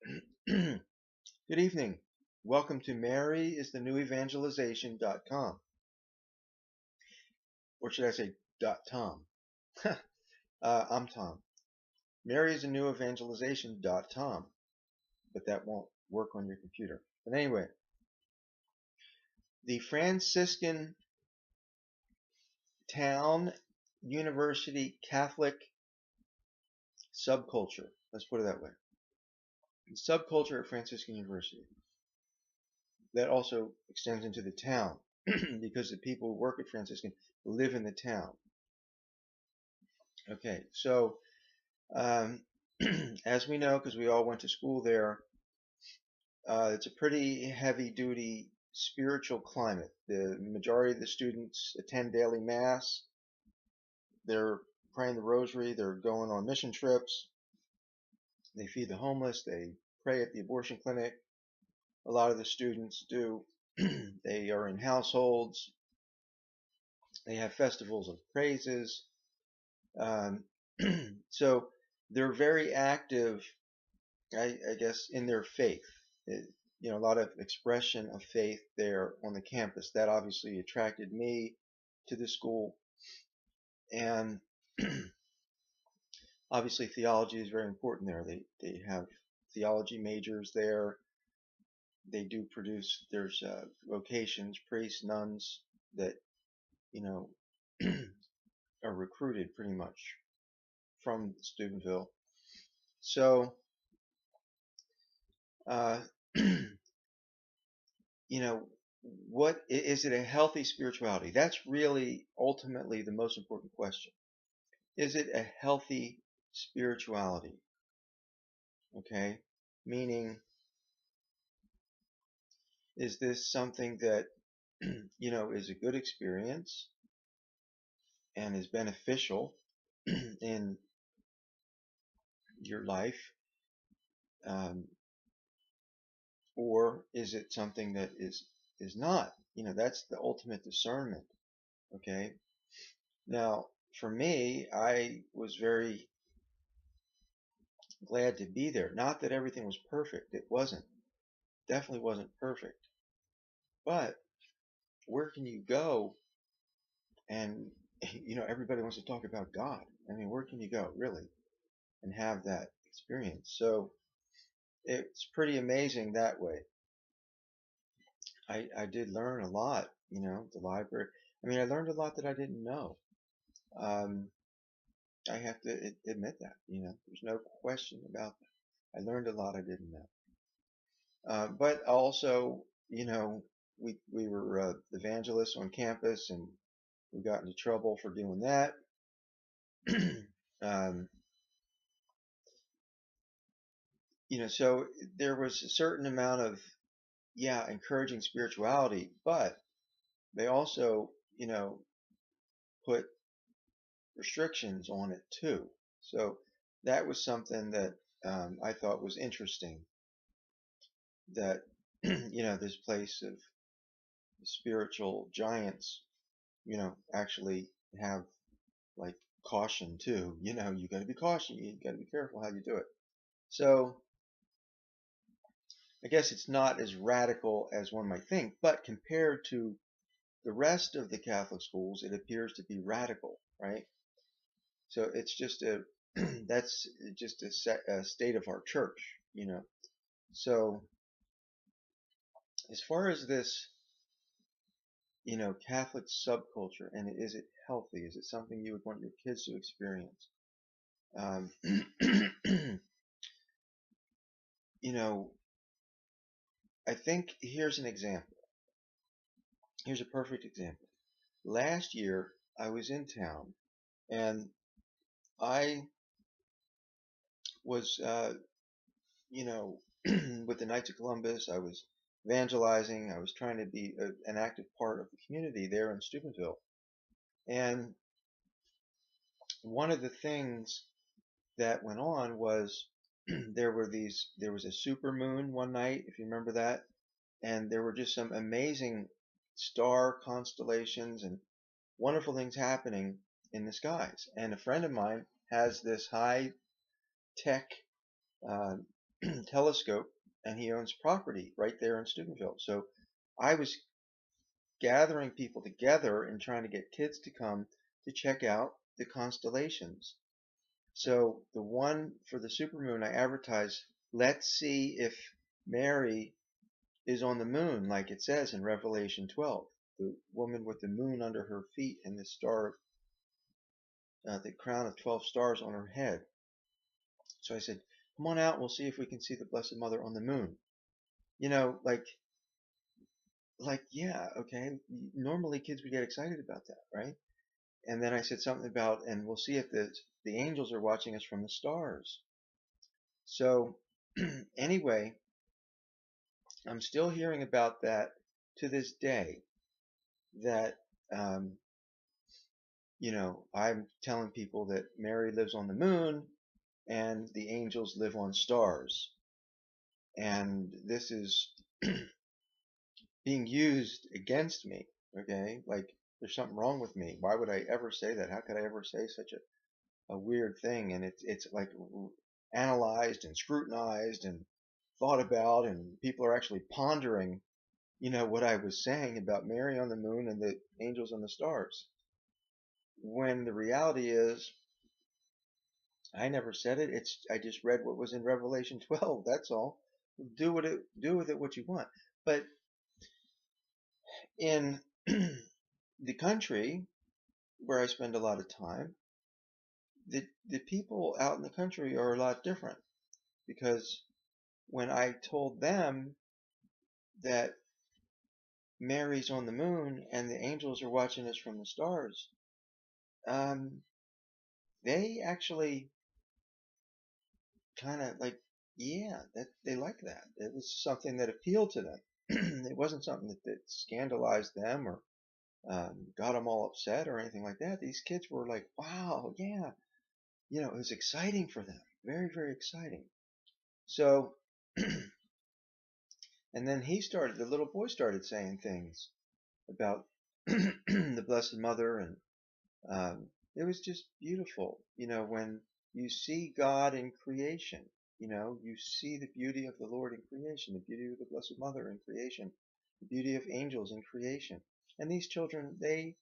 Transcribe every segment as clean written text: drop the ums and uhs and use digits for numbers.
Good evening. Welcome to maryisthenewEvangelization.com. Or should I say .tom? I'm Tom. maryisthenewEvangelization.com. But that won't work on your computer. But anyway, the Franciscan town university Catholic subculture. Let's put it that way. Subculture at Franciscan University. That also extends into the town because the people who work at Franciscan live in the town. Okay, so as we know, because we all went to school there, it's a pretty heavy-duty spiritual climate. The majority of the students attend daily mass. They're praying the rosary. They're going on mission trips. They feed the homeless. They pray at the abortion clinic. A lot of the students do. They are in households. They have festivals of praises. So they're very active, I guess, in their faith. A lot of expression of faith there on the campus. That obviously attracted me to the school. And obviously theology is very important there. They have theology majors there. They do produce, there's vocations, priests, nuns that, are recruited pretty much from Steubenville. So, what is it, a healthy spirituality? That's really ultimately the most important question. Is it a healthy spirituality? Okay, meaning, is this something that is a good experience and is beneficial in your life, or is it something that is not? That's the ultimate discernment. Okay, now for me, I was very glad to be there. Not that everything was perfect. It wasn't. Definitely wasn't perfect. But where can you go? And everybody wants to talk about God. I mean, where can you go really and have that experience? So it's pretty amazing that way. I did learn a lot. The library. I mean, I learned a lot that I didn't know. I have to admit that. There's no question about that. I learned a lot I didn't know. But also, we were evangelists on campus, and we got into trouble for doing that. So there was a certain amount of, encouraging spirituality, but they also, put restrictions on it too. So that was something that I thought was interesting, that, this place of spiritual giants, actually have like caution too. You got to be cautious. You got to be careful how you do it. So I guess it's not as radical as one might think, but compared to the rest of the Catholic schools, it appears to be radical, right? So it's just that's just a state of our church. So as far as this, Catholic subculture, and is it healthy? Is it something you would want your kids to experience? I think here's an example. Here's a perfect example. Last year, I was in town, and I was, with the Knights of Columbus. I was evangelizing. I was trying to be an active part of the community there in Steubenville. And one of the things that went on was there was a super moon one night, if you remember that, and there were just some amazing star constellations and wonderful things happening in the skies. And a friend of mine has this high tech telescope, and he owns property right there in Steubenville. So I was gathering people together and trying to get kids to come to check out the constellations. So the one for the supermoon, I advertised, let's see if Mary is on the moon, like it says in Revelation 12. The woman with the moon under her feet and the star, the crown of 12 stars on her head. So I said, come on out, we'll see if we can see the Blessed Mother on the moon. You know, yeah, okay. Normally kids would get excited about that, right? And then I said something about, and we'll see if the angels are watching us from the stars. So anyway, I'm still hearing about that to this day, that, I'm telling people that Mary lives on the moon and the angels live on stars. And this is being used against me, okay? Like there's something wrong with me. Why would I ever say that? How could I ever say such a weird thing? And it's like analyzed and scrutinized and thought about, and people are actually pondering, what I was saying about Mary on the moon and the angels on the stars. When the reality is, I never said it. I just read what was in Revelation 12. That's all. Do with it what you want. But in the country where I spend a lot of time, the people out in the country are a lot different, because when I told them that Mary's on the moon and the angels are watching us from the stars, they actually kind of like, yeah, that they like that. It was something that appealed to them. It wasn't something that scandalized them or got them all upset or anything like that. These kids were like, wow, yeah, it was exciting for them. Very, very exciting. So, and then the little boy started saying things about the Blessed Mother, and it was just beautiful, when you see God in creation, you see the beauty of the Lord in creation, the beauty of the Blessed Mother in creation, the beauty of angels in creation. And these children, they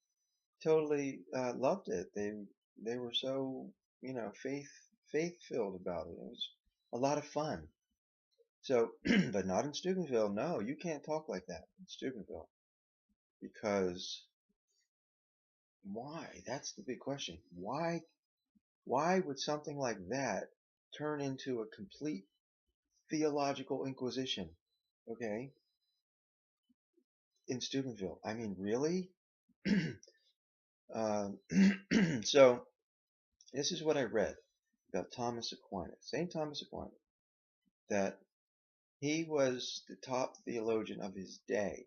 totally loved it. They were so, faith filled about it. It was a lot of fun. So, but not in Steubenville. No, you can't talk like that in Steubenville, because why? That's the big question. Why would something like that turn into a complete theological inquisition? Okay, in Steubenville. I mean, really? uh, so this is what I read about Thomas Aquinas, Saint Thomas Aquinas, that he was the top theologian of his day,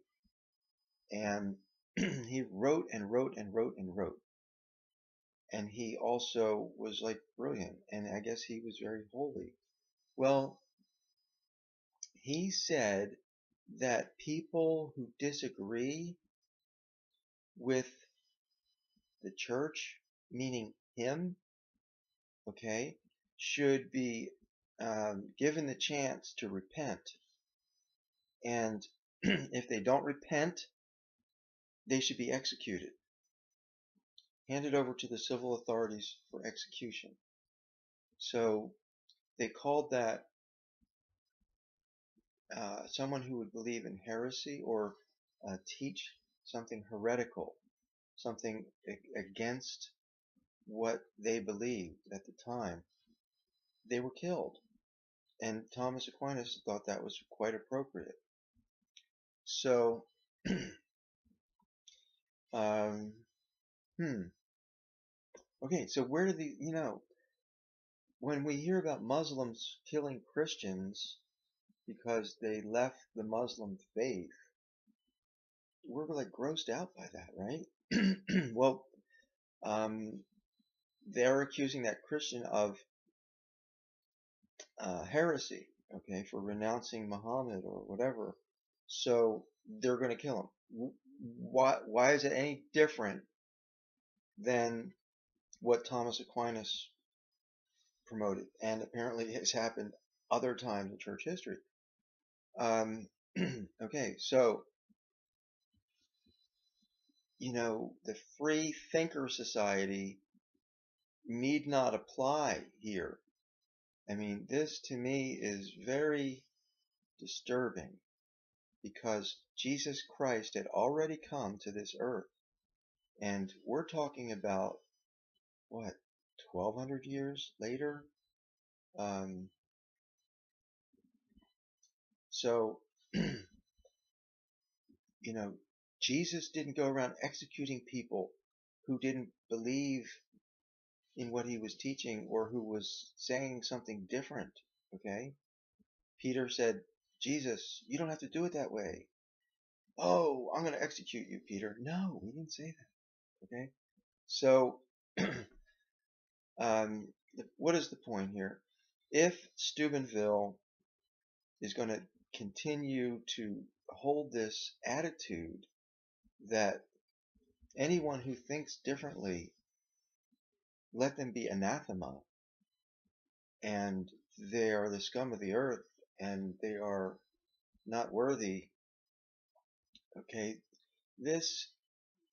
and he wrote and wrote and wrote and wrote. And he also was like brilliant, and I guess he was very holy. Well, he said that people who disagree with the church, meaning him, okay, should be given the chance to repent. And if they don't repent, they should be executed, handed over to the civil authorities for execution. So they called that someone who would believe in heresy or teach something heretical, something against what they believed at the time. They were killed. And Thomas Aquinas thought that was quite appropriate. So, um, okay, so where do when we hear about Muslims killing Christians because they left the Muslim faith, we're like grossed out by that, right? Well, they're accusing that Christian of heresy, okay, for renouncing Muhammad or whatever. So they're going to kill him. Why is it any different than what Thomas Aquinas promoted? And apparently it has happened other times in church history. Okay, so, the free thinker society need not apply here. I mean, this to me is very disturbing because Jesus Christ had already come to this earth. And we're talking about, what, 1200 years later? Um, so, Jesus didn't go around executing people who didn't believe in what he was teaching or who was saying something different. Okay? Peter said, Jesus, you don't have to do it that way. Oh, I'm going to execute you, Peter. No, we didn't say that. Okay? So, what is the point here? If Steubenville is going to continue to hold this attitude that anyone who thinks differently, let them be anathema, and they are the scum of the earth, and they are not worthy. Okay, this,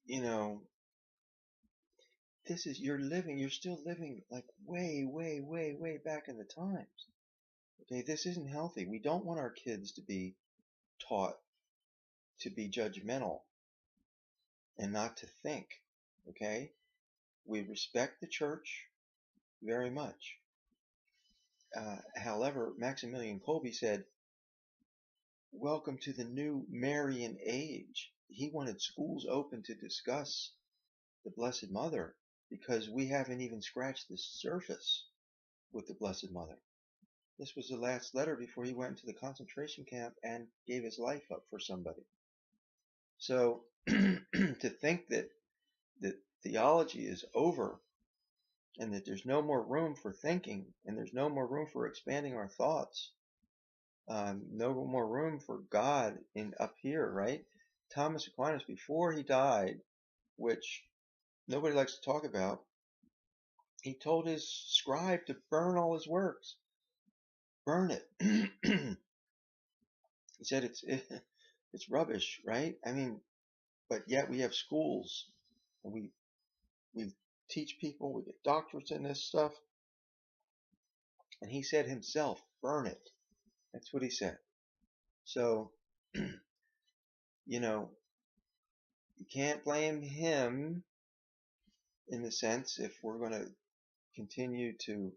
you know, you're still living like way, way, way, way back in the times. Okay, this isn't healthy. We don't want our kids to be taught to be judgmental and not to think. Okay, we respect the church very much. However, Maximilian Kolbe said, welcome to the new Marian age. He wanted schools open to discuss the Blessed Mother because we haven't even scratched the surface with the Blessed Mother. This was the last letter before he went into the concentration camp and gave his life up for somebody. So to think that theology is over and that there's no more room for thinking and there's no more room for expanding our thoughts, no more room for God up here, right? Thomas Aquinas, before he died, which nobody likes to talk about, he told his scribe to burn all his works. Burn it. He said it's rubbish, right? I mean, but yet we have schools and we teach people, we get doctorates in this stuff. And he said himself, burn it. That's what he said. So, you can't blame him in the sense if we're going to continue to,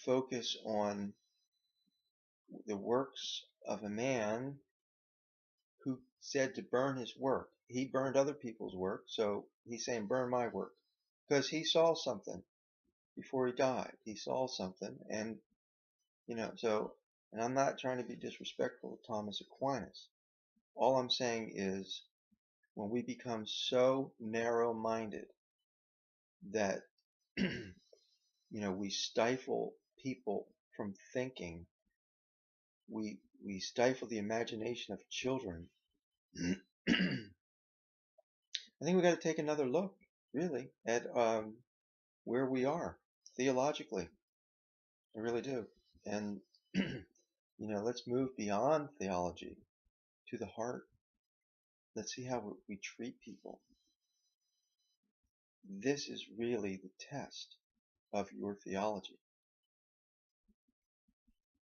focus on the works of a man who said to burn his work. He burned other people's work, so he's saying burn my work because he saw something before he died. He saw something, and and I'm not trying to be disrespectful to Thomas Aquinas. All I'm saying is when we become so narrow-minded that we stifle people from thinking, we stifle the imagination of children. I think we got to take another look, really, at where we are theologically. I really do. And let's move beyond theology to the heart. Let's see how we treat people. This is really the test of your theology.